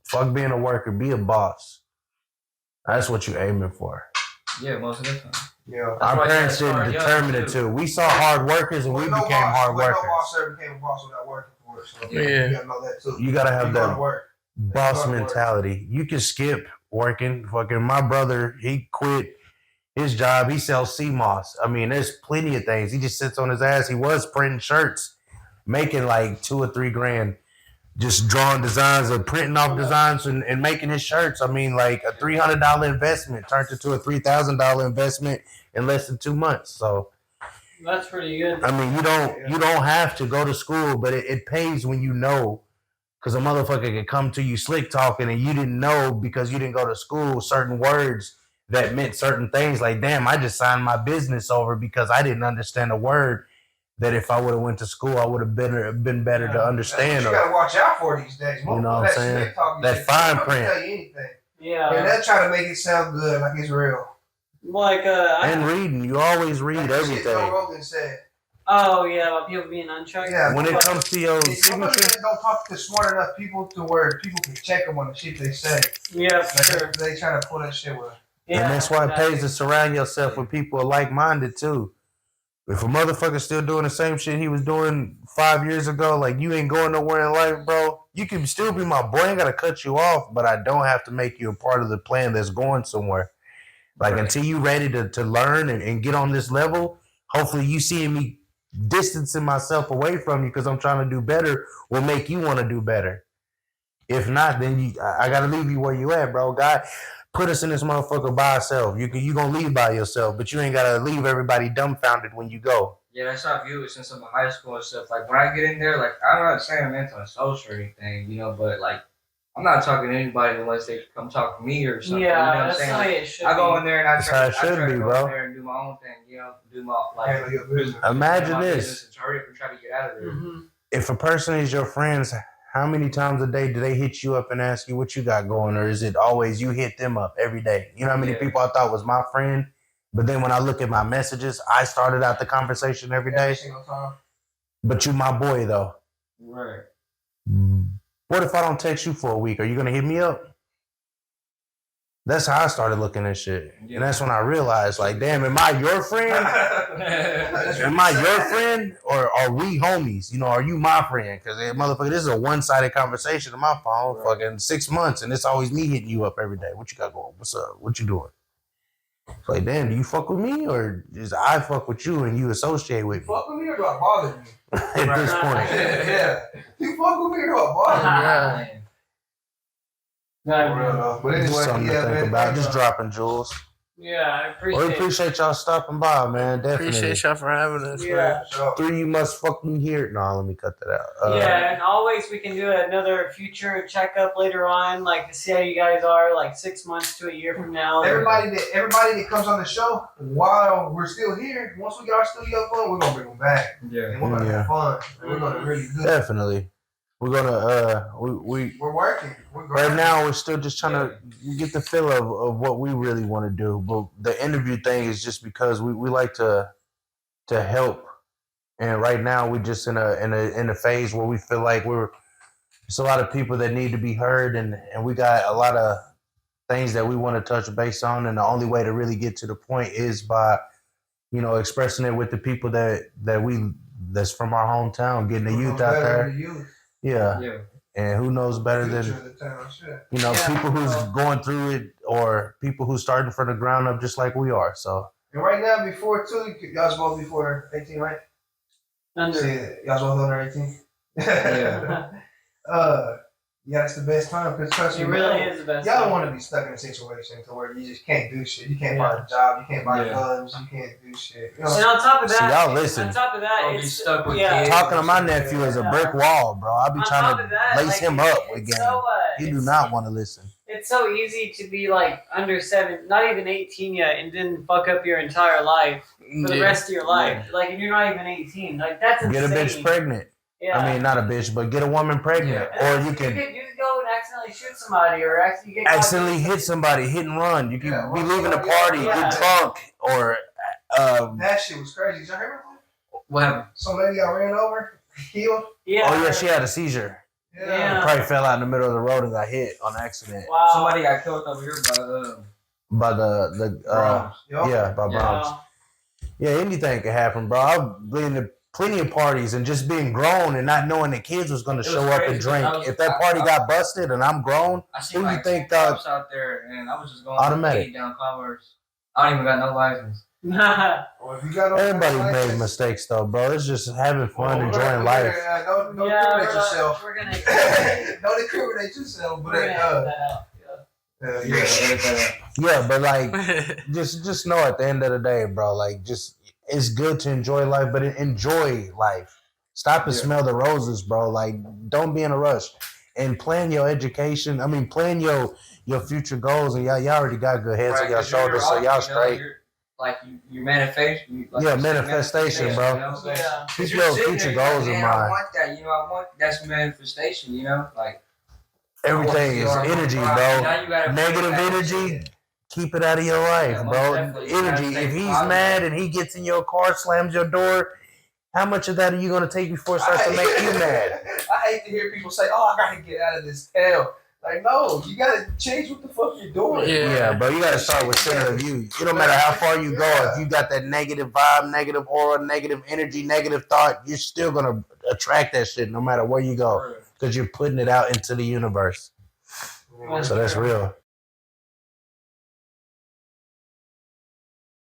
Fuck being a worker, be a boss. That's what you're aiming for. Yeah, most of the time. Yeah. Our parents didn't determine it too. We saw hard workers and we became hard workers. No boss ever became a boss without working for it. So you gotta know that too. You gotta have that boss mentality. You can skip working. Fucking my brother, he quit his job. He sells CMOS. I mean, there's plenty of things. He just sits on his ass. He was printing shirts, making like $2 or $3 grand. Just drawing designs or printing off designs and making his shirts. I mean, like a $300 investment turned into a $3,000 investment in less than 2 months. So that's pretty good. I mean, you don't have to go to school, but it pays when you know, because a motherfucker can come to you slick talking and you didn't know because you didn't go to school certain words that meant certain things. Like, damn, I just signed my business over because I didn't understand a word that if I would have went to school, I would have been better to understand. You gotta watch out for these days. You know what I'm saying? That fine print. Tell you anything. Yeah. And they're trying to make it sound good, like it's real. Like and reading, you always read like everything. Joe Rogan said. Oh yeah, about people being unchecked. Yeah. When it comes to your signature, don't talk to smart enough people to where people can check them on the shit they say. Yeah, like sure. They try to pull that shit with. Yeah, and that's why it pays to surround yourself with people like-minded too. If a motherfucker's still doing the same shit he was doing 5 years ago, like, you ain't going nowhere in life, bro. You can still be my boy. I ain't gotta cut you off, but I don't have to make you a part of the plan that's going somewhere. Like, until you ready to learn and get on this level, hopefully you seeing me distancing myself away from you because I'm trying to do better will make you want to do better. If not, then I gotta leave you where you at, bro. God put us in this motherfucker by ourselves. You gonna leave by yourself, but you ain't gotta leave everybody dumbfounded when you go. Yeah, that's how I view it since I'm in high school and stuff. Like, when I get in there, like, I'm not saying I'm anti-social or anything, but like, I'm not talking to anybody unless they come talk to me or something. Yeah, you know what I'm that's saying? how Like, it should I go be. in there and I try to be, go bro. in there and do my own thing, do my, like, Handle your business. Imagine my this. business and hurry up and try to get out of there. Mm-hmm. If a person is your friends, how many times a day do they hit you up and ask you what you got going? Or is it always you hit them up every day? You know how many people I thought was my friend? But then when I look at my messages, I started out the conversation every day. Every single time. But you my boy, though. Right. What if I don't text you for a week? Are you going to hit me up? That's how I started looking at shit. Yeah. And that's when I realized, like, damn, am I your friend? Am I your friend? Or are we homies? Are you my friend? Because, motherfucker, this is a one-sided conversation on my phone, fucking 6 months, and it's always me hitting you up every day. What you got going? What's up? What you doing? It's like, damn, do you fuck with me? Or just I fuck with you and you associate with me? Fuck with me or do I bother you? At this point. Yeah. You fuck with me or do I bother you? Yeah. For real though. But Just anyway, something to think about. Just dropping jewels. Yeah, I We appreciate it. appreciate y'all stopping by, man. Definitely. Appreciate y'all for having us. Yeah. So, 3, you must fucking hear. No, let me cut that out. Yeah, and always we can do another future checkup later on, like to see how you guys are, like 6 months to a year from now. everybody that comes on the show, while we're still here, once we get our studio going, we're gonna bring them back. Yeah. And we're gonna have fun. And we're gonna really do it. Definitely. We're gonna We're working. We're right now we're still just trying to get the feel of what we really want to do. But the interview thing is just because we like to help. And right now we're just in a phase where we feel like there's a lot of people that need to be heard, and we got a lot of things that we want to touch base on, and the only way to really get to the point is by you know, expressing it with the people that's from our hometown, getting the youth out there. Yeah. Yeah. And who knows better than, you know, people who's going through it or people who's starting from the ground up just like we are. So. And right now, before too, y'all's both before 18, right? Under. Y'all's both under 18. Yeah. Yeah, it's the best time because trust It me, really is the best. y'all don't time. want to be stuck in a situation to where you just can't do shit. You can't find a job. You can't buy Yeah. guns. You can't do shit. You know, And on top of See, that, y'all listen. on top of that, Or be it's stuck with yeah. kids. Talking to my nephew is a brick wall, bro. I'll be On trying top to of that, lace like, him up with it's game. so, He do it's- not want to listen. It's so easy to be like under 7, not even 18 yet, and then fuck up your entire life for the rest of your life. Like, and you're not even 18. Like, that's insane. Get a bitch pregnant. Yeah. I mean, not a bitch, but get a woman pregnant, And or you can you could go and accidentally shoot somebody, or accidentally get caught accidentally doing hit somebody, hit and run. You can Yeah, be run leaving a somebody party, over. get Yeah. drunk, or that shit was crazy. Did y'all hear about that? What happened? Some lady got ran over, killed. Yeah. oh yeah, she had a seizure. Yeah. Probably fell out in the middle of the road and got hit on accident Wow. Somebody got killed over here by by the Brahms. yeah, by Brahms. Yeah, anything can happen, bro. I've been to plenty of parties and just being grown and not knowing the kids was going to It was show up crazy, and drink. man. I was- If that party got busted and I'm grown, I who seen you like think two cops out there, and I was just going Automatic. 80 down Commerce. I don't even got no license. Well, if you got no everybody license- made mistakes though, bro. It's just having fun, Well, enjoying life. Don't Yeah, incriminate yourself. we're gonna Don't incriminate yourself, but we're gonna edit that out. yeah. Yeah, but like, just know at the end of the day, bro, like, just it's good to enjoy life, but enjoy life. Stop and Yeah. smell the roses, bro. Like, don't be in a rush and plan your education. I mean, plan your future goals, and y'all already got good heads on your 'cause you're shoulders, so out, y'all you know, straight. You manifest. Like Yeah, you said, manifestation, bro. You know? Yeah. Keep You're your sitting future there, you're goals like, in "Man, I mind. want that. You know, I want that's manifestation. You know, like Everything is energy, bro. Now you gotta Negative energy, keep it out of your life, Yeah, most bro. definitely. You gotta Energy. stay If he's positive. mad and he gets in your car, slams your door, how much of that are you gonna take before it starts to make you mad? I hate to hear people say, "Oh, I gotta get out of this hell." Like, no, you gotta change what the fuck you're doing. Yeah, bro. You gotta start with center of you. It don't matter how far you go. If you got that negative vibe, negative aura, negative energy, negative thought, you're still gonna attract that shit no matter where you go because you're putting it out into the universe. So that's real.